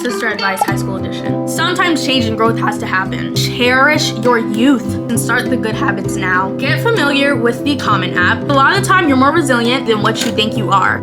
Big Sister Advice High School Edition. Sometimes change and growth has to happen. Cherish your youth and start the good habits now. Get familiar with the Common app. A lot of the time, you're more resilient than what you think you are.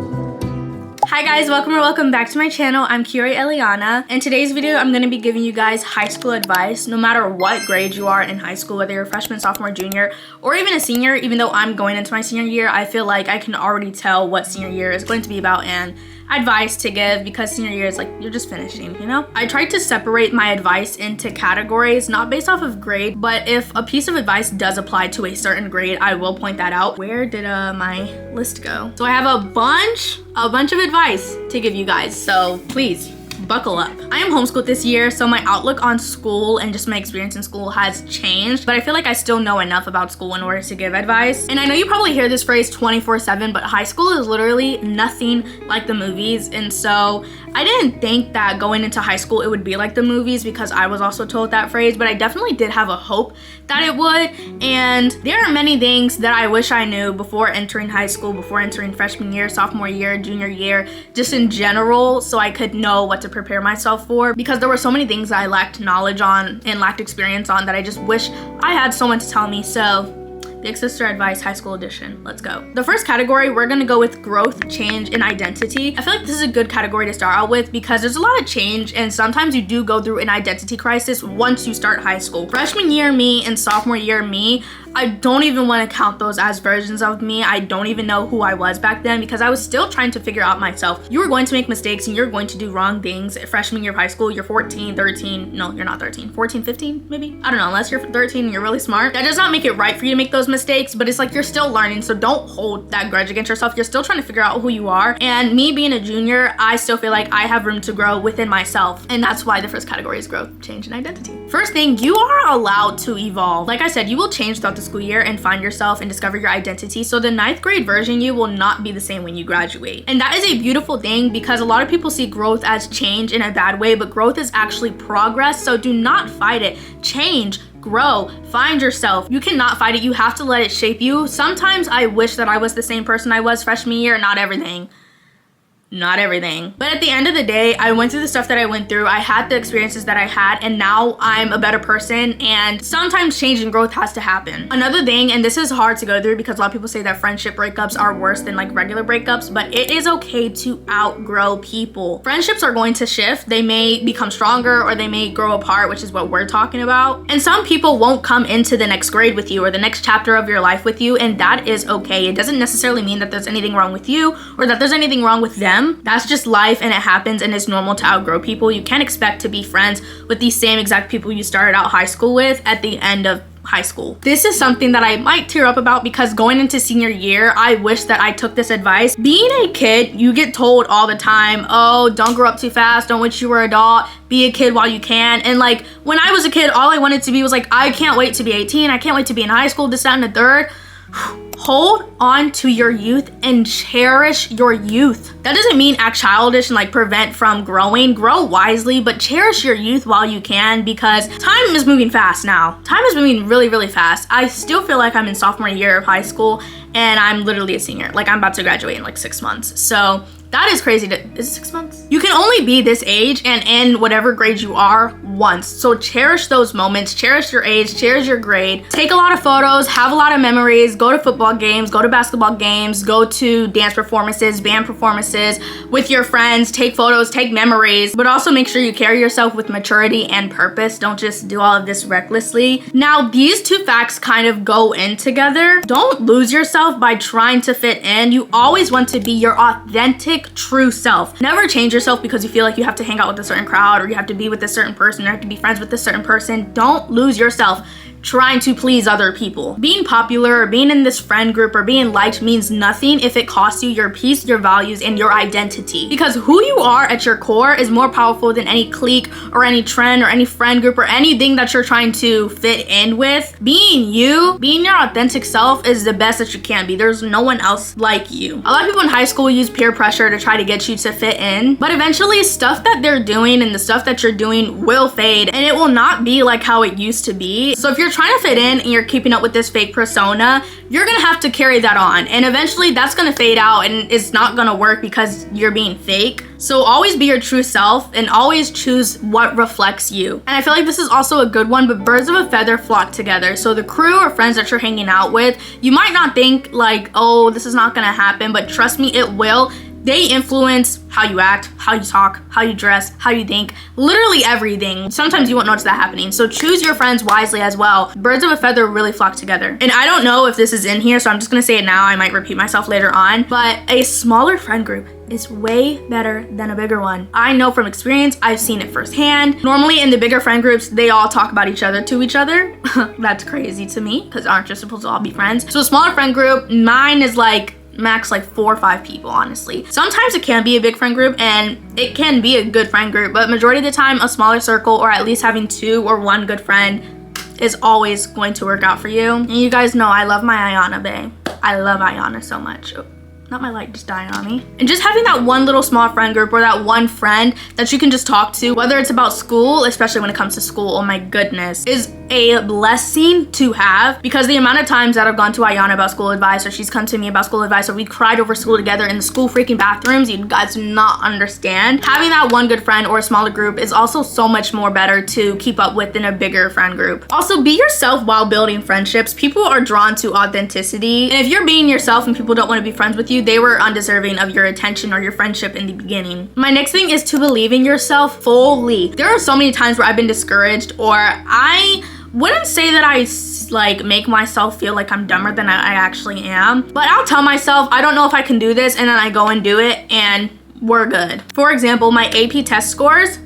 Hi guys, welcome back to my channel. I'm Keyoríe Eliaña. In today's video, I'm going to be giving you guys high school advice. No matter what grade you are in high school, whether you're a freshman, sophomore, junior, or even a senior, even though I'm going into my senior year, I feel like I can already tell what senior year is going to be about and advice to give, because senior year is like you're just finishing, you know? I tried to separate my advice into categories, not based off of grade, but if a piece of advice does apply to a certain grade, I will point that out. Where did my list go? So I have a bunch of advice to give you guys, so please buckle up. I am homeschooled this year, so my outlook on school and just my experience in school has changed, but I feel like I still know enough about school in order to give advice. And I know you probably hear this phrase 24/7, but high school is literally nothing like the movies. And so I didn't think that going into high school it would be like the movies, because I was also told that phrase, but I definitely did have a hope that it would. And there are many things that I wish I knew before entering high school, before entering freshman year, sophomore year, junior year, just in general, so I could know what to prepare myself for, because there were so many things that I lacked knowledge on and lacked experience on that I just wish I had someone to tell me. So Big Sister Advice High School Edition. Let's go. The first category, we're gonna go with growth, change, and identity. I feel like this is a good category to start out with because there's a lot of change, and sometimes you do go through an identity crisis once you start high school. Freshman year me and sophomore year me, I don't even want to count those as versions of me. I don't even know who I was back then because I was still trying to figure out myself. You are going to make mistakes and you're going to do wrong things. Freshman year of high school, you're 14, 13. No, you're not 13. 14, 15 maybe? I don't know, unless you're 13 and you're really smart. That does not make it right for you to make those mistakes, but it's like you're still learning, so don't hold that grudge against yourself. You're still trying to figure out who you are. And me being a junior, I still feel like I have room to grow within myself. And that's why the first category is growth, change, and identity. First thing, you are allowed to evolve. Like I said, you will change throughout the school year and find yourself and discover your identity. So the 9th grade version you will not be the same when you graduate. And that is a beautiful thing, because a lot of people see growth as change in a bad way, but growth is actually progress. So do not fight it. Change, grow, find yourself. You cannot fight it. You have to let it shape you. Sometimes I wish that I was the same person I was freshman year. Not everything. But at the end of the day, I went through the stuff that I went through. I had the experiences that I had, and now I'm a better person. And sometimes change and growth has to happen. Another thing, and this is hard to go through because a lot of people say that friendship breakups are worse than like regular breakups, but it is okay to outgrow people. Friendships are going to shift. They may become stronger or they may grow apart, which is what we're talking about. And some people won't come into the next grade with you or the next chapter of your life with you, and that is okay. It doesn't necessarily mean that there's anything wrong with you or that there's anything wrong with them. That's just life, and it happens, and it's normal to outgrow people. You can't expect to be friends with the same exact people you started out high school with at the end of high school. This is something that I might tear up about, because going into senior year, I wish that I took this advice. Being a kid, you get told all the time, oh, don't grow up too fast, don't wish you were an adult, be a kid while you can. And like, when I was a kid, all I wanted to be was like, I can't wait to be 18, I can't wait to be in high school, this, that, and the third. Hold on to your youth and cherish your youth. That doesn't mean act childish and like prevent from growing. Grow wisely, but cherish your youth while you can, because time is moving fast now. Time is moving really, really fast. I still feel like I'm in sophomore year of high school and I'm literally a senior. Like, I'm about to graduate in like 6 months. So that is crazy. Is it 6 months? You can only be this age and in whatever grade you are once. So cherish those moments, cherish your age, cherish your grade. Take a lot of photos, have a lot of memories, go to football games, go to basketball games, go to dance performances, band performances with your friends, take photos, take memories, but also make sure you carry yourself with maturity and purpose. Don't just do all of this recklessly. Now, these two facts kind of go in together. Don't lose yourself by trying to fit in. You always want to be your authentic, true self. Never change yourself because you feel like you have to hang out with a certain crowd or you have to be with a certain person or have to be friends with a certain person. Don't lose yourself trying to please other people. Being popular or being in this friend group or being liked means nothing if it costs you your peace, your values, and your identity. Because who you are at your core is more powerful than any clique or any trend or any friend group or anything that you're trying to fit in with. Being you, being your authentic self is the best that you can be. There's no one else like you. A lot of people in high school use peer pressure to try to get you to fit in, but eventually stuff that they're doing and the stuff that you're doing will fade and it will not be like how it used to be. So if you're trying to fit in and you're keeping up with this fake persona, you're gonna have to carry that on. And eventually that's gonna fade out and it's not gonna work because you're being fake. So always be your true self and always choose what reflects you. And I feel like this is also a good one, but birds of a feather flock together. So the crew or friends that you're hanging out with, you might not think like, oh, this is not gonna happen, but trust me, it will. They influence how you act, how you talk, how you dress, how you think, literally everything. Sometimes you won't notice that happening. So choose your friends wisely as well. Birds of a feather really flock together. And I don't know if this is in here, so I'm just gonna say it now. I might repeat myself later on, but a smaller friend group is way better than a bigger one. I know from experience, I've seen it firsthand. Normally in the bigger friend groups, they all talk about each other to each other. That's crazy to me, because aren't you supposed to all be friends? So a smaller friend group, mine is like max like 4 or 5 people, honestly. Sometimes it can be a big friend group and it can be a good friend group, but majority of the time a smaller circle or at least having 2 or 1 good friend is always going to work out for you. And you guys know I love my Ayana bae. I love Ayana so much. Oh, not my light just dying on me. And just having that one little small friend group or that one friend that you can just talk to, whether it's about school, especially when it comes to school, oh my goodness, is a blessing to have, because the amount of times that I've gone to Ayana about school advice, or she's come to me about school advice, or we cried over school together in the school freaking bathrooms, you guys do not understand. Having that one good friend or a smaller group is also so much more better to keep up with than a bigger friend group. Also, be yourself while building friendships. People are drawn to authenticity, and if you're being yourself and people don't want to be friends with you, they were undeserving of your attention or your friendship in the beginning. My next thing is to believe in yourself fully. There are so many times where I've been discouraged, or I wouldn't say that I like make myself feel like I'm dumber than I actually am, but I'll tell myself I don't know if I can do this, and then I go and do it and we're good. For example, my AP test scores,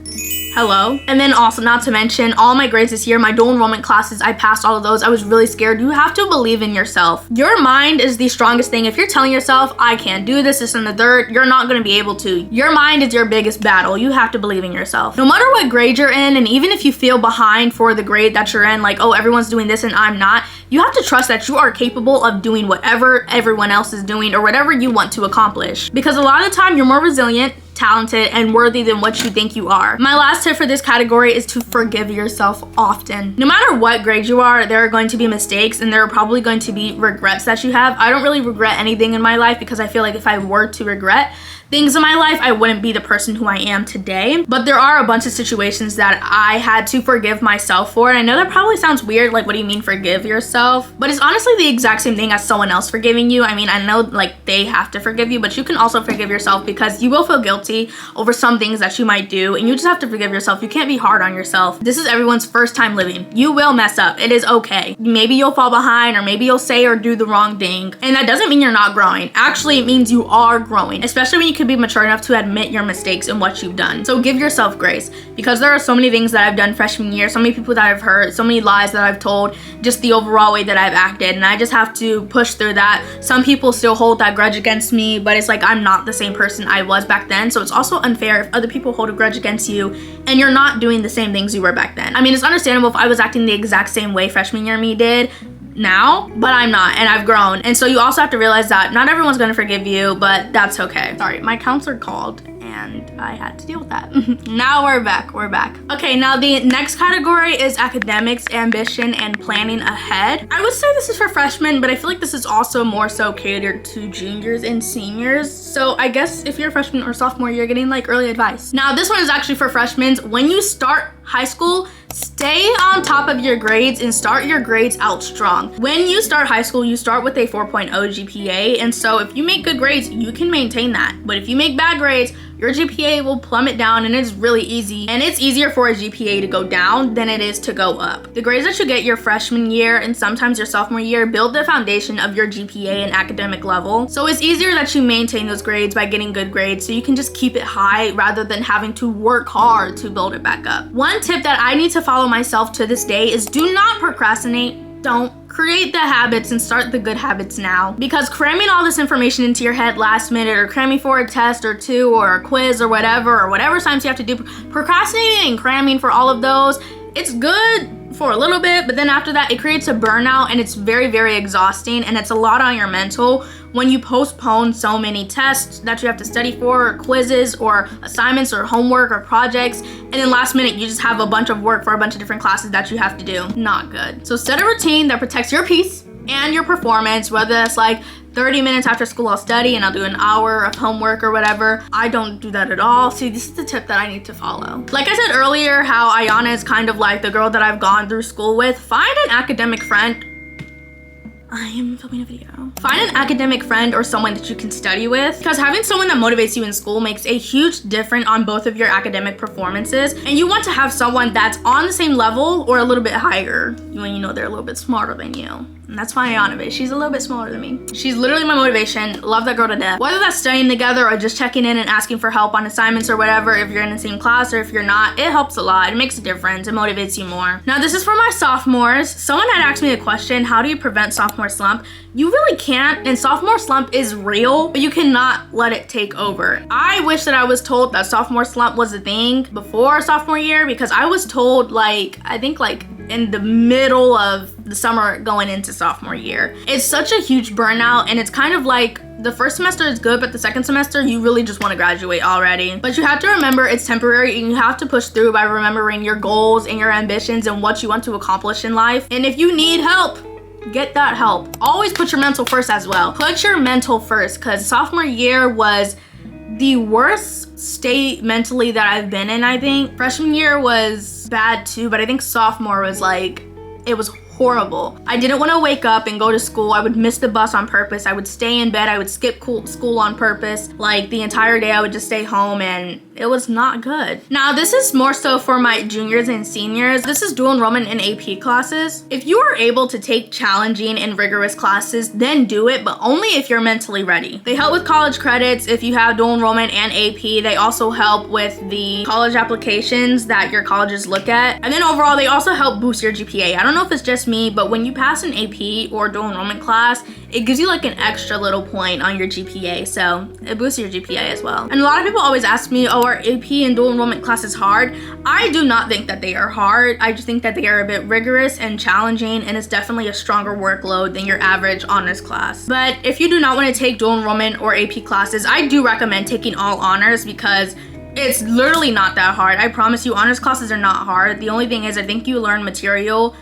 hello. And then also, not to mention, all my grades this year, my dual enrollment classes, I passed all of those. I was really scared. You have to believe in yourself. Your mind is the strongest thing. If you're telling yourself, I can't do this and the third, you're not gonna be able to. Your mind is your biggest battle. You have to believe in yourself. No matter what grade you're in, and even if you feel behind for the grade that you're in, like, oh, everyone's doing this and I'm not, you have to trust that you are capable of doing whatever everyone else is doing or whatever you want to accomplish. Because a lot of the time, you're more resilient, talented, and worthy than what you think you are. My last tip for this category is to forgive yourself often. No matter what grade you are, there are going to be mistakes and there are probably going to be regrets that you have. I don't really regret anything in my life because I feel like if I were to regret things in my life, I wouldn't be the person who I am today. But there are a bunch of situations that I had to forgive myself for. And I know that probably sounds weird, like, what do you mean forgive yourself? But it's honestly the exact same thing as someone else forgiving you. I mean, I know like they have to forgive you, but you can also forgive yourself because you will feel guilty over some things that you might do, and you just have to forgive yourself. You can't be hard on yourself. This is everyone's first time living. You will mess up. It is okay. Maybe you'll fall behind, or maybe you'll say or do the wrong thing. And that doesn't mean you're not growing. Actually, it means you are growing, especially when you can be mature enough to admit your mistakes and what you've done. So give yourself grace, because there are so many things that I've done freshman year, so many people that I've hurt, so many lies that I've told, just the overall way that I've acted, and I just have to push through that. Some people still hold that grudge against me, but it's like I'm not the same person I was back then, so it's also unfair if other people hold a grudge against you and you're not doing the same things you were back then. I mean, it's understandable if I was acting the exact same way freshman year me did now, but I'm not, and I've grown. And so you also have to realize that not everyone's gonna forgive you, but that's okay. Sorry, my counselor called and I had to deal with that. Now we're back. Okay, now the next category is academics, ambition, and planning ahead. I would say this is for freshmen, but I feel like this is also more so catered to juniors and seniors. So I guess if you're a freshman or sophomore, you're getting like early advice. Now this one is actually for freshmen. When you start high school, stay on top of your grades and start your grades out strong. When you start high school, you start with a 4.0 GPA, and so if you make good grades, you can maintain that. But if you make bad grades, your GPA will plummet down, and it's really easy. And it's easier for a GPA to go down than it is to go up. The grades that you get your freshman year and sometimes your sophomore year build the foundation of your GPA and academic level. So it's easier that you maintain those grades by getting good grades, so you can just keep it high rather than having to work hard to build it back up. One tip that I need to follow myself to this day is do not procrastinate. Don't. Create the habits and start the good habits now, because cramming all this information into your head last minute, or cramming for a test or two or a quiz or whatever times you have to do, procrastinating and cramming for all of those, it's good for a little bit, but then after that, it creates a burnout and it's very, very exhausting, and it's a lot on your mental when you postpone so many tests that you have to study for, or quizzes, or assignments, or homework, or projects, and then last minute you just have a bunch of work for a bunch of different classes that you have to do. Not good. So set a routine that protects your peace and your performance, whether that's like 30 minutes after school I'll study and I'll do an hour of homework or whatever. I don't do that at all. See, this is the tip that I need to follow. Like I said earlier, how Ayana is kind of like the girl that I've gone through school with. Find an academic friend. I am filming a video. Find an academic friend or someone that you can study with, because having someone that motivates you in school makes a huge difference on both of your academic performances, and you want to have someone that's on the same level or a little bit higher when you know they're a little bit smarter than you. And that's why Ayana is. She's a little bit smaller than me. She's literally my motivation. Love that girl to death. Whether that's studying together or just checking in and asking for help on assignments or whatever, if you're in the same class or if you're not, it helps a lot. It makes a difference. It motivates you more. Now, this is for my sophomores. Someone had asked me a question, how do you prevent sophomore slump? You really can't, and sophomore slump is real, but you cannot let it take over. I wish that I was told that sophomore slump was a thing before sophomore year, because I was told I think in the middle of the summer going into sophomore year. It's such a huge burnout, and it's kind of like the first semester is good, but the second semester you really just want to graduate already. But you have to remember it's temporary, and you have to push through by remembering your goals and your ambitions and what you want to accomplish in life. And if you need help, get that help. Always put your mental first as well. Put your mental first, because sophomore year was the worst state mentally that I've been in, I think. Freshman year was bad too, but I think sophomore was it was horrible. I didn't want to wake up and go to school. I would miss the bus on purpose. I would stay in bed. I would skip school on purpose. The entire day I would just stay home, and it was not good. Now, this is more so for my juniors and seniors. This is dual enrollment in AP classes. If you are able to take challenging and rigorous classes, then do it, but only if you're mentally ready. They help with college credits if you have dual enrollment and AP. They also help with the college applications that your colleges look at. And then overall, they also help boost your GPA. I don't know if it's just me, but when you pass an AP or dual enrollment class, it gives you an extra little point on your GPA, so it boosts your GPA as well. And a lot of people always ask me, oh, are AP and dual enrollment classes hard? I do not think that they are hard. I just think that they are a bit rigorous and challenging, and it's definitely a stronger workload than your average honors class. But if you do not want to take dual enrollment or AP classes, I do recommend taking all honors, because it's literally not that hard. I promise you, honors classes are not hard. The only thing is, I think you learn material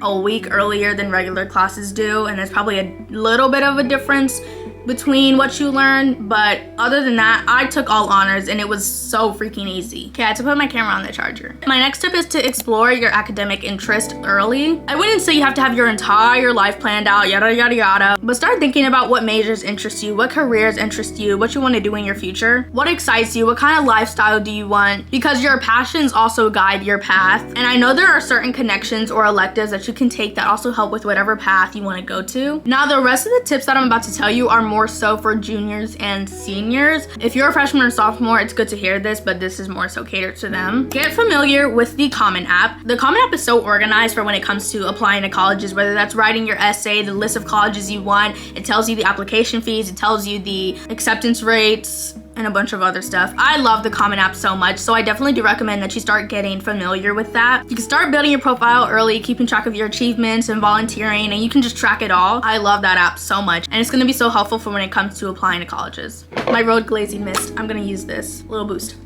a week earlier than regular classes do, and there's probably a little bit of a difference between what you learn, but other than that, I took all honors and it was so freaking easy. Okay, I had to put my camera on the charger. My next tip is to explore your academic interest early. I wouldn't say you have to have your entire life planned out, yada yada yada, but start thinking about what majors interest you, what careers interest you, what you want to do in your future, what excites you, what kind of lifestyle do you want, because your passions also guide your path. And I know there are certain connections or electives that you can take that also help with whatever path you want to go to. Now, the rest of the tips that I'm about to tell you are more so for juniors and seniors. If you're a freshman or sophomore, it's good to hear this, but this is more so catered to them. Get familiar with the Common App. The Common App is so organized for when it comes to applying to colleges, whether that's writing your essay, the list of colleges you want. It tells you the application fees, it tells you the acceptance rates, and a bunch of other stuff. I love the Common App so much, so I definitely do recommend that you start getting familiar with that. You can start building your profile early, keeping track of your achievements and volunteering, and you can just track it all. I love that app so much, and it's gonna be so helpful for when it comes to applying to colleges. My road glazing mist, I'm gonna use this. Little boost.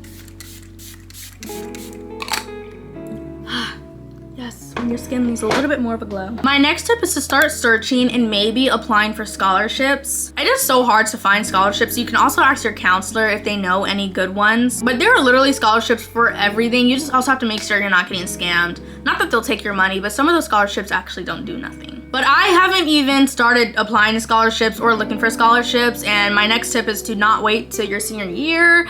Yes, when your skin needs a little bit more of a glow. My next tip is to start searching and maybe applying for scholarships. It is so hard to find scholarships. You can also ask your counselor if they know any good ones, but there are literally scholarships for everything. You just also have to make sure you're not getting scammed. Not that they'll take your money, but some of those scholarships actually don't do nothing. But I haven't even started applying to scholarships or looking for scholarships, and my next tip is to not wait till your senior year,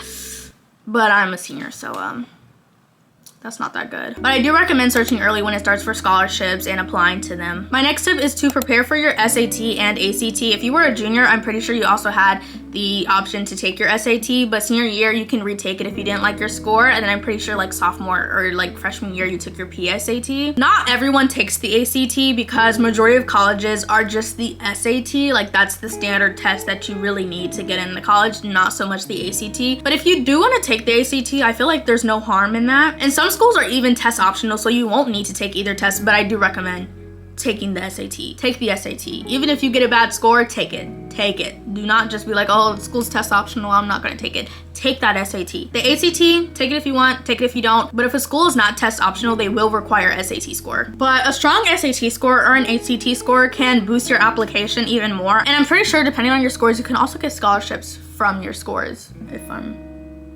but I'm a senior, so that's not that good. But I do recommend searching early when it starts for scholarships and applying to them. My next tip is to prepare for your SAT and ACT. If you were a junior, I'm pretty sure you also had the option to take your SAT, but senior year, you can retake it if you didn't like your score. And then I'm pretty sure sophomore or freshman year, you took your PSAT. Not everyone takes the ACT because majority of colleges are just the SAT. That's the standard test that you really need to get into college, not so much the ACT. But if you do want to take the ACT, I feel like there's no harm in that. And some schools are even test optional, so you won't need to take either test, but I do recommend taking the SAT. Take the SAT. Even if you get a bad score, take it. Take it. Do not just be like, oh, school's test optional, I'm not gonna take it. Take that SAT. The ACT, take it if you want, take it if you don't. But if a school is not test optional, they will require SAT score. But a strong SAT score or an ACT score can boost your application even more. And I'm pretty sure depending on your scores, you can also get scholarships from your scores, if I'm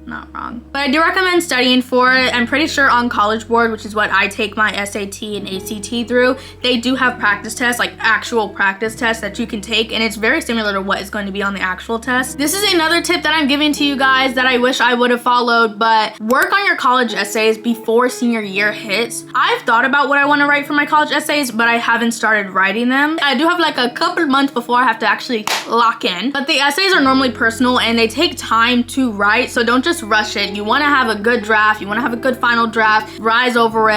not wrong. But I do recommend studying for it. I'm pretty sure on College Board, which is what I take my SAT and ACT through, they do have practice tests, like actual practice tests that you can take, and it's very similar to what is going to be on the actual test. This is another tip that I'm giving to you guys that I wish I would have followed, but work on your college essays before senior year hits. I've thought about what I want to write for my college essays, but I haven't started writing them. I do have like a couple months before I have to actually lock in, but the essays are normally personal and they take time to write, so don't just rush it. You want to have a good draft. You want to have a good final draft. Revise over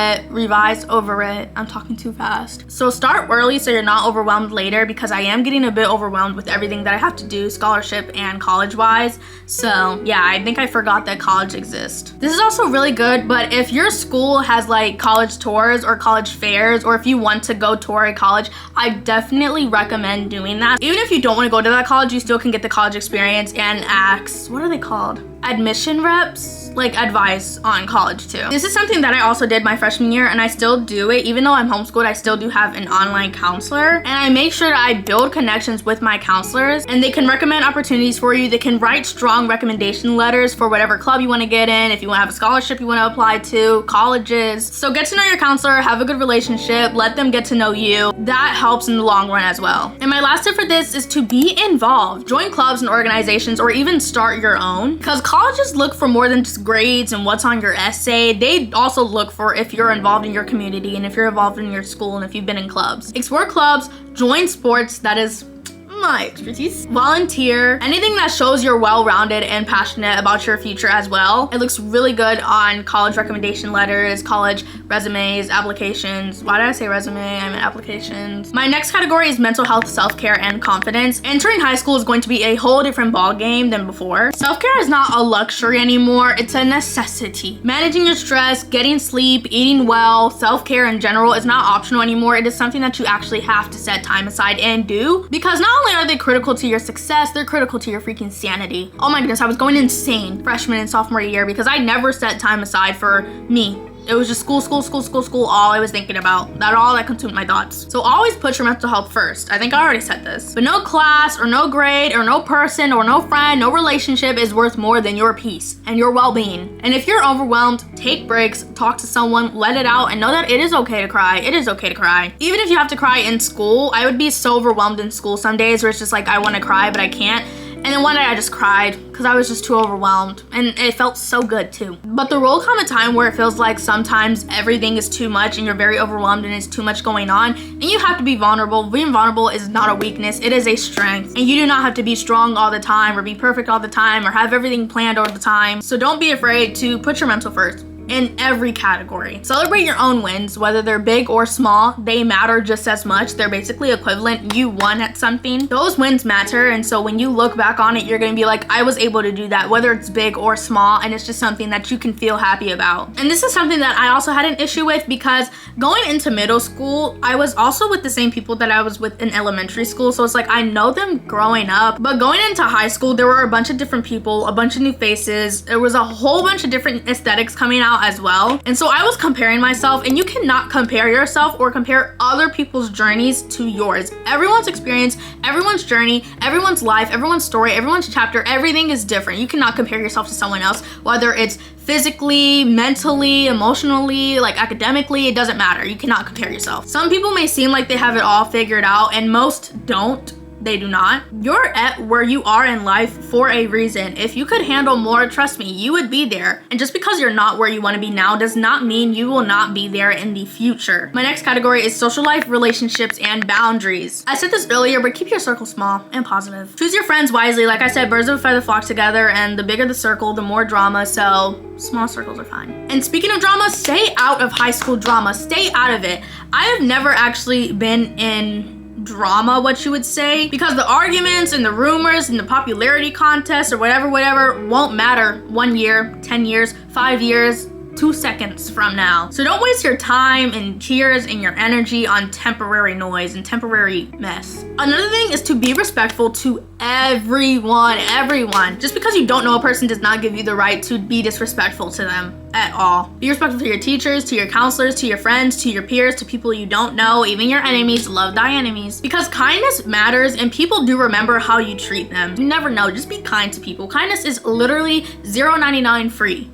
it. I'm talking too fast. So start early so you're not overwhelmed later, because I am getting a bit overwhelmed with everything that I have to do scholarship and college wise. So yeah, I think I forgot that college exists. This is also really good, but if your school has like college tours or college fairs, or if you want to go tour a college, I definitely recommend doing that. Even if you don't want to go to that college, you still can get the college experience and ask, what are they called? Admission reps, like advice on college too. This is something that I also did my freshman year, and I still do it. Even though I'm homeschooled, I still do have an online counselor, and I make sure that I build connections with my counselors, and they can recommend opportunities for you. They can write strong recommendation letters for whatever club you want to get in, if you want to have a scholarship you want to apply to, colleges. So get to know your counselor, have a good relationship, let them get to know you. That helps in the long run as well. And my last tip for this is to be involved. Join clubs and organizations, or even start your own, because colleges look for more than just grades and what's on your essay. They also look for if you're involved in your community and if you're involved in your school and if you've been in clubs. Explore clubs, join sports, that is my expertise. Volunteer, anything that shows you're well-rounded and passionate about your future as well. It looks really good on college recommendation letters, college resumes, applications. Why did I say resume? I meant applications. My next category is mental health, self-care, and confidence. Entering high school is going to be a whole different ball game than before. Self-care is not a luxury anymore, it's a necessity. Managing your stress, getting sleep, eating well, self-care in general is not optional anymore. It is something that you actually have to set time aside and do, because not only are they critical to your success, they're critical to your freaking sanity. Oh my goodness, I was going insane freshman and sophomore year because I never set time aside for me. It was just school, all I was thinking about. All that consumed my thoughts. So always put your mental health first. I think I already said this. But no class or no grade or no person or no friend, no relationship is worth more than your peace and your well-being. And if you're overwhelmed, take breaks, talk to someone, let it out, and know that it is okay to cry. It is okay to cry. Even if you have to cry in school, I would be so overwhelmed in school some days where it's just like, I want to cry, but I can't. And then one day I just cried because I was just too overwhelmed, and it felt so good too. But there will come a time where it feels like sometimes everything is too much and you're very overwhelmed and it's too much going on, and you have to be vulnerable. Being vulnerable is not a weakness, it is a strength. And you do not have to be strong all the time or be perfect all the time or have everything planned all the time. So don't be afraid to put your mental first. In every category. Celebrate your own wins, whether they're big or small. They matter just as much. They're basically equivalent. You won at something. Those wins matter, and so when you look back on it, you're gonna be like, I was able to do that, whether it's big or small, and it's just something that you can feel happy about. And this is something that I also had an issue with, because going into middle school, I was also with the same people that I was with in elementary school, so it's like I know them growing up. But going into high school, there were a bunch of different people, a bunch of new faces. There was a whole bunch of different aesthetics coming out as well. And so I was comparing myself, and you cannot compare yourself or compare other people's journeys to yours. Everyone's experience, everyone's journey, everyone's life, everyone's story, everyone's chapter, everything is different. You cannot compare yourself to someone else, whether it's physically, mentally, emotionally, like academically, it doesn't matter. You cannot compare yourself. Some people may seem like they have it all figured out, and most don't. They do not. You're at where you are in life for a reason. If you could handle more, trust me, you would be there. And just because you're not where you want to be now does not mean you will not be there in the future. My next category is social life, relationships, and boundaries. I said this earlier, but keep your circle small and positive. Choose your friends wisely. Like I said, birds of a feather flock together, and the bigger the circle, the more drama, so small circles are fine. And speaking of drama, stay out of high school drama. Stay out of it. I have never actually been in drama, what you would say, because the arguments and the rumors and the popularity contest or whatever won't matter 1 year, 10 years, 5 years. 2 seconds from now. So don't waste your time and tears and your energy on temporary noise and temporary mess. Another thing is to be respectful to everyone. Just because you don't know a person does not give you the right to be disrespectful to them at all. Be respectful to your teachers, to your counselors, to your friends, to your peers, to people you don't know, even your enemies. Love thy enemies. Because kindness matters and people do remember how you treat them. You never know, just be kind to people. Kindness is literally $0.99 free.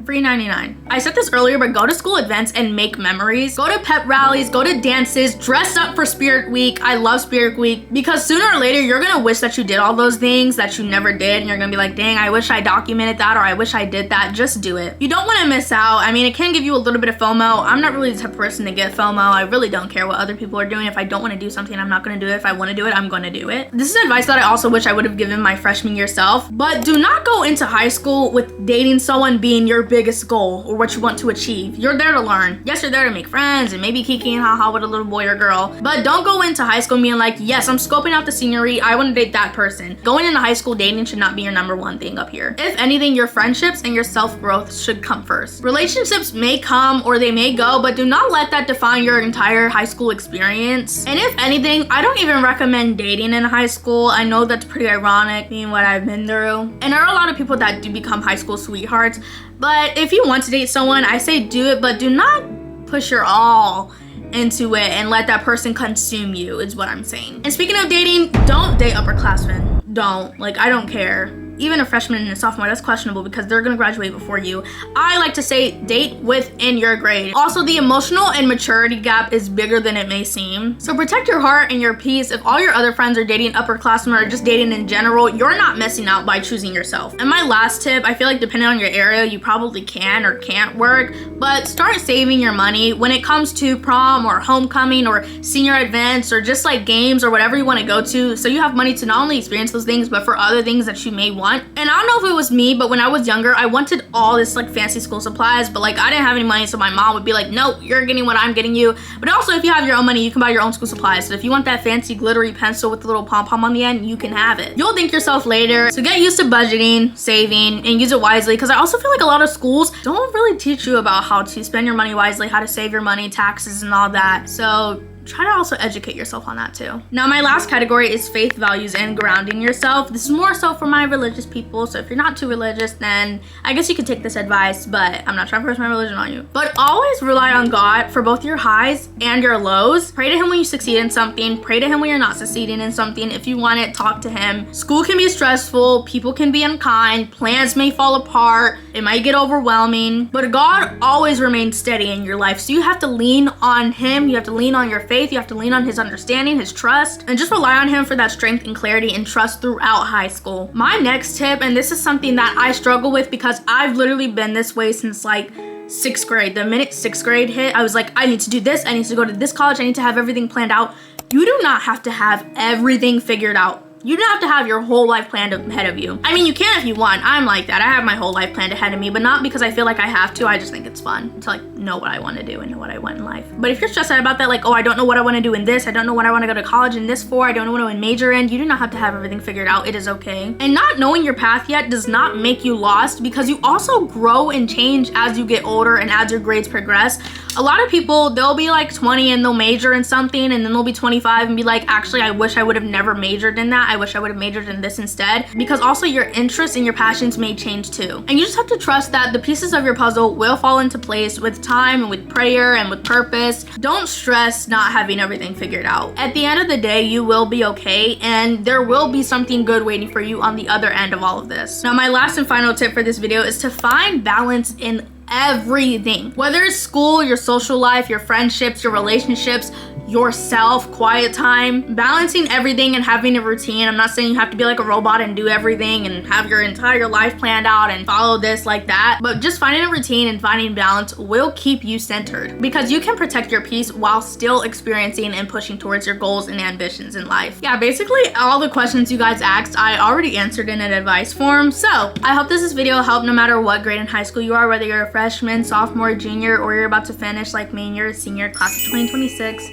Free 99. I said this earlier, but go to school events and make memories. Go to pep rallies, go to dances, dress up for Spirit Week. I love Spirit Week because sooner or later, you're gonna wish that you did all those things that you never did. And you're gonna be like, dang, I wish I documented that, or I wish I did that. Just do it. You don't wanna miss out. I mean, it can give you a little bit of FOMO. I'm not really the type of person to get FOMO. I really don't care what other people are doing. If I don't wanna do something, I'm not gonna do it. If I wanna do it, I'm gonna do it. This is advice that I also wish I would have given my freshman year self. But do not go into high school with dating someone being your biggest goal or what you want to achieve. You're there to learn. Yes, you're there to make friends and maybe kiki and haha with a little boy or girl, but don't go into high school being like, yes, I'm scoping out the scenery, I want to date that person. Going into high school dating should not be your number one thing up here. If anything, your friendships and your self-growth should come first. Relationships may come or they may go, but do not let that define your entire high school experience. And if anything, I don't even recommend dating in high school. I know that's pretty ironic being what I've been through. And there are a lot of people that do become high school sweethearts. But if you want to date someone, I say do it, but do not push your all into it and let that person consume you, is what I'm saying. And speaking of dating, don't date upperclassmen. Don't. Like, I don't care. Even a freshman and a sophomore, that's questionable because they're gonna graduate before you. I like to say date within your grade. Also, the emotional and maturity gap is bigger than it may seem. So protect your heart and your peace. If all your other friends are dating upperclassmen or just dating in general, you're not missing out by choosing yourself. And my last tip, I feel like depending on your area, you probably can or can't work, but start saving your money when it comes to prom or homecoming or senior events or just like games or whatever you wanna go to. So you have money to not only experience those things, but for other things that you may want. And I don't know if it was me, but when I was younger, I wanted all this like fancy school supplies, but like I didn't have any money, so my mom would be like, no, you're getting what I'm getting you. But also, if you have your own money, you can buy your own school supplies. So if you want that fancy glittery pencil with the little pom-pom on the end, you can have it. You'll thank yourself later. So get used to budgeting, saving, and use it wisely, because I also feel like a lot of schools don't really teach you about how to spend your money wisely, how to save your money, taxes, and all that. So try to also educate yourself on that too. Now, my last category is faith, values, and grounding yourself. This is more so for my religious people, so if you're not too religious, then I guess you could take this advice, but I'm not trying to force my religion on you. But always rely on God for both your highs and your lows. Pray to him when you succeed in something. Pray to him when you're not succeeding in something. If you want it, talk to him. School can be stressful. People can be unkind. Plans may fall apart. It might get overwhelming. But God always remains steady in your life, so you have to lean on him. You have to lean on your faith. You have to lean on his understanding, his trust, and just rely on him for that strength and clarity and trust throughout high school. My next tip, and this is something that I struggle with because I've literally been this way since like 6th grade. The minute 6th grade hit, I was like, I need to do this. I need to go to this college. I need to have everything planned out. You do not have to have everything figured out. You don't have to have your whole life planned ahead of you. I mean, you can if you want. I'm like that. I have my whole life planned ahead of me, but not because I feel like I have to. I just think it's fun to like know what I want to do and know what I want in life. But if you're stressed out about that, like, oh, I don't know what I want to do in this. I don't know what I want to go to college in this for. I don't know what I want to major in. You do not have to have everything figured out. It is okay. And not knowing your path yet does not make you lost, because you also grow and change as you get older and as your grades progress. A lot of people, they'll be like 20 and they'll major in something, and then they'll be 25 and be like, actually, I wish I would have never majored in that. I wish I would have majored in this instead, because also your interests and your passions may change too. And you just have to trust that the pieces of your puzzle will fall into place with time and with prayer and with purpose. Don't stress not having everything figured out. At the end of the day, you will be okay, and there will be something good waiting for you on the other end of all of this. Now, my last and final tip for this video is to find balance in everything. Whether it's school, your social life, your friendships, your relationships, yourself, quiet time, balancing everything and having a routine. I'm not saying you have to be like a robot and do everything and have your entire life planned out and follow this like that, but just finding a routine and finding balance will keep you centered, because you can protect your peace while still experiencing and pushing towards your goals and ambitions in life. Yeah, basically all the questions you guys asked, I already answered in an advice form. So I hope this video helped no matter what grade in high school you are, whether you're a freshman, sophomore, junior, or you're about to finish like me and you're a senior, class of 2026.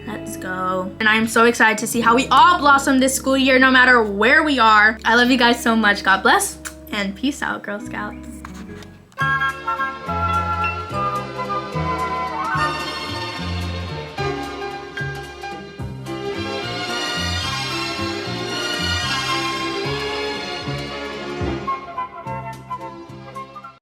Let's go. And I'm so excited to see how we all blossom this school year, no matter where we are. I love you guys so much. God bless, and peace out, Girl Scouts.